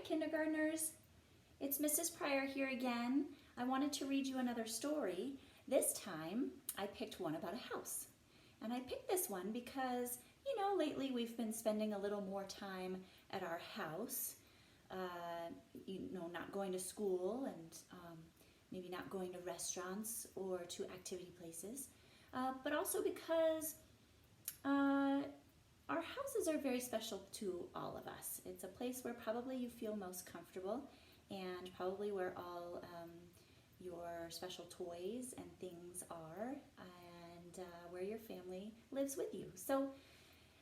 kindergartners. It's Mrs. Pryor here again. I wanted to read you another story. This time I picked one about a house. And I picked this one because, lately we've been spending a little more time at our house, not going to school and maybe not going to restaurants or to activity places, but also because our houses are very special to all of us. It's a place where probably you feel most comfortable and probably where all your special toys and things are and where your family lives with you. So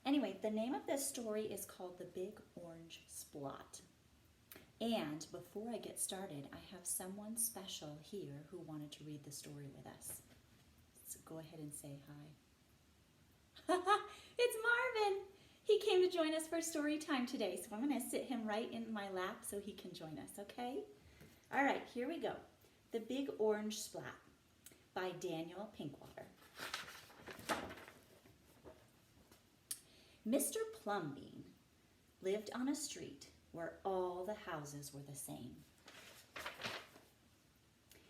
anyway, the name of this story is called The Big Orange Splot. And before I get started, I have someone special here who wanted to read the story with us. So go ahead and say hi. It's Marvin. He came to join us for story time today, so I'm going to sit him right in my lap so he can join us, okay? All right, here we go. The Big Orange Splot by Daniel Pinkwater. Mr. Plumbean lived on a street where all the houses were the same.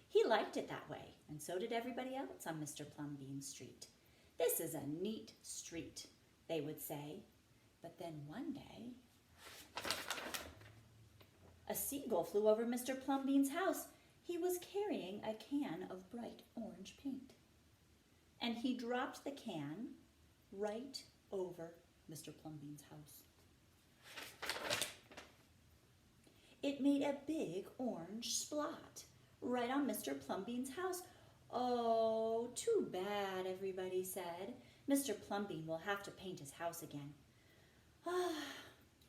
He liked it that way, and so did everybody else on Mr. Plumbean's street. "This is a neat street," they would say. But then one day, a seagull flew over Mr. Plumbean's house. He was carrying a can of bright orange paint. And he dropped the can right over Mr. Plumbean's house. It made a big orange splot right on Mr. Plumbean's house. "Oh, too bad," everybody said. "Mr. Plumbean will have to paint his house again."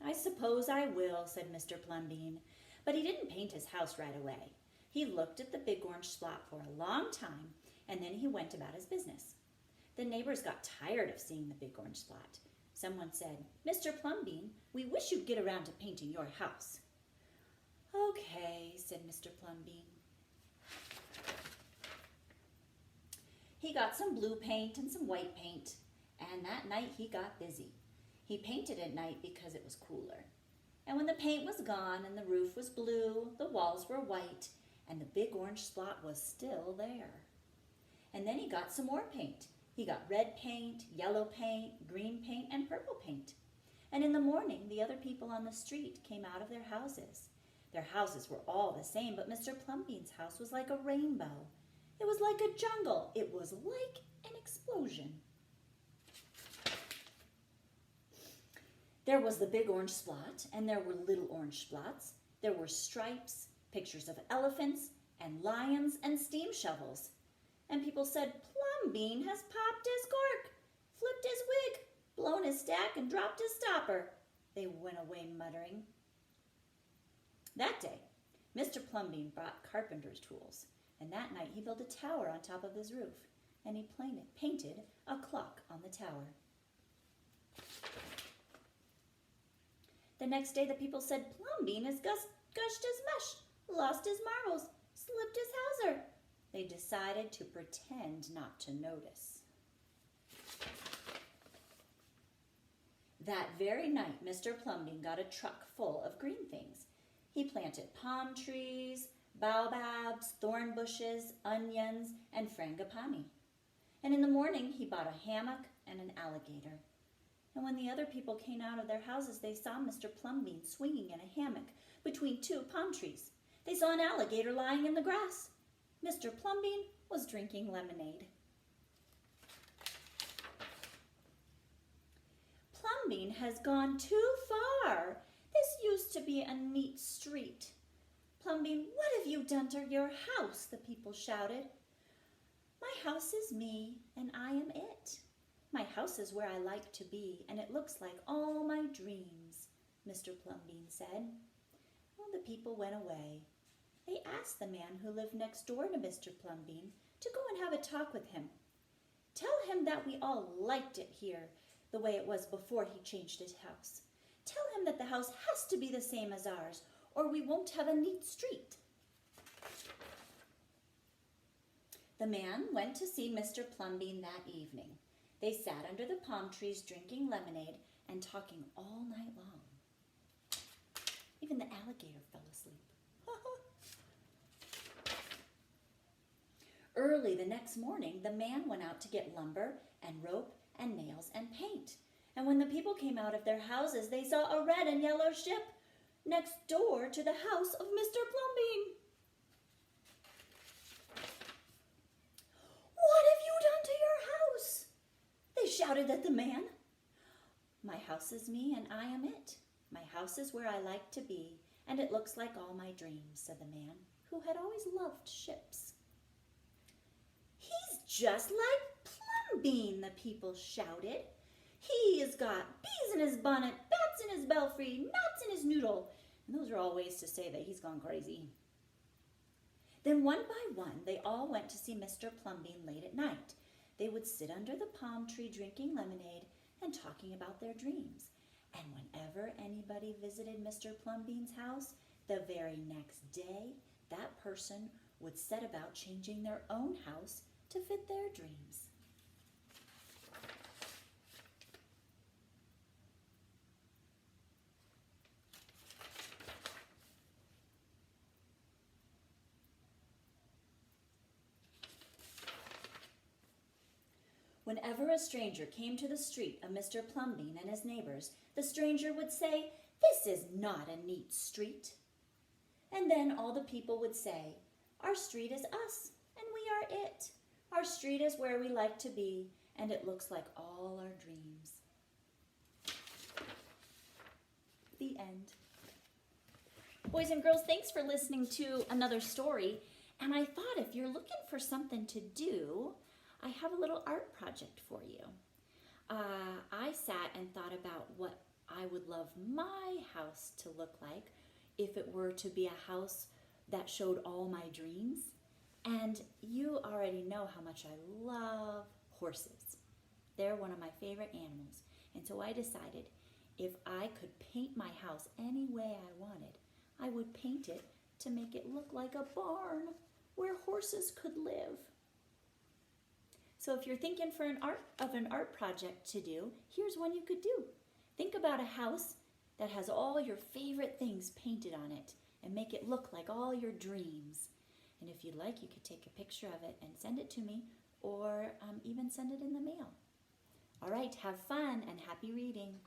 "I suppose I will," said Mr. Plumbean. But he didn't paint his house right away. He looked at the big orange spot for a long time, and then he went about his business. The neighbors got tired of seeing the big orange spot. Someone said, "Mr. Plumbean, we wish you'd get around to painting your house." "Okay," said Mr. Plumbean. He got some blue paint and some white paint, and that night he got busy. He painted at night because it was cooler. And when the paint was gone and the roof was blue, the walls were white, and the big orange spot was still there. And then he got some more paint. He got red paint, yellow paint, green paint, and purple paint. And in the morning, the other people on the street came out of their houses. Their houses were all the same, but Mr. Plumbean's house was like a rainbow. It was like a jungle. It was like an explosion. There was the big orange spot, and there were little orange splots. There were stripes, pictures of elephants, and lions, and steam shovels. And people said, "Plumbean has popped his cork, flipped his wig, blown his stack, and dropped his stopper." They went away muttering. That day, Mr. Plumbean brought carpenter's tools, and that night he built a tower on top of his roof, and he painted a clock on the tower. The next day the people said, "Plumbean has gushed his mush, lost his marbles, slipped his hawser." They decided to pretend not to notice. That very night, Mr. Plumbean got a truck full of green things. He planted palm trees, baobabs, thorn bushes, onions, and frangipani. And in the morning, he bought a hammock and an alligator. And when the other people came out of their houses, they saw Mr. Plumbean swinging in a hammock between two palm trees. They saw an alligator lying in the grass. Mr. Plumbean was drinking lemonade. "Plumbean has gone too far. This used to be a neat street." "Plumbean, what have you done to your house?" the people shouted. "My house is me, and I am it. My house is where I like to be, and it looks like all my dreams," Mr. Plumbean said. Well, the people went away. They asked the man who lived next door to Mr. Plumbean to go and have a talk with him. "Tell him that we all liked it here the way it was before he changed his house. Tell him that the house has to be the same as ours, or we won't have a neat street." The man went to see Mr. Plumbean that evening. They sat under the palm trees drinking lemonade and talking all night long. Even the alligator fell asleep. Early the next morning, the man went out to get lumber and rope and nails and paint. And when the people came out of their houses, they saw a red and yellow ship next door to the house of Mr. Plumbean. "What have you done to your house?" they shouted at the man. "My house is me and I am it. My house is where I like to be, and it looks like all my dreams," said the man, who had always loved ships. "He's just like Plumbean," the people shouted. "He's got bees in his bonnet, bats in his belfry, knots in his noodle." And those are all ways to say that he's gone crazy. Then one by one, they all went to see Mr. Plumbean late at night. They would sit under the palm tree drinking lemonade and talking about their dreams. And whenever anybody visited Mr. Plumbean's house, the very next day, that person would set about changing their own house to fit their dreams. Whenever a stranger came to the street of Mr. Plumbean and his neighbors, the stranger would say, "This is not a neat street." And then all the people would say, "Our street is us, and we are it. Our street is where we like to be, and it looks like all our dreams." The end. Boys and girls, thanks for listening to another story. And I thought if you're looking for something to do, I have a little art project for you. I sat and thought about what I would love my house to look like if it were to be a house that showed all my dreams. And you already know how much I love horses. They're one of my favorite animals. And so I decided if I could paint my house any way I wanted, I would paint it to make it look like a barn where horses could live. So if you're thinking for an art project to do, here's one you could do. Think about a house that has all your favorite things painted on it and make it look like all your dreams. And if you'd like, you could take a picture of it and send it to me, or even send it in the mail. All right, have fun and happy reading.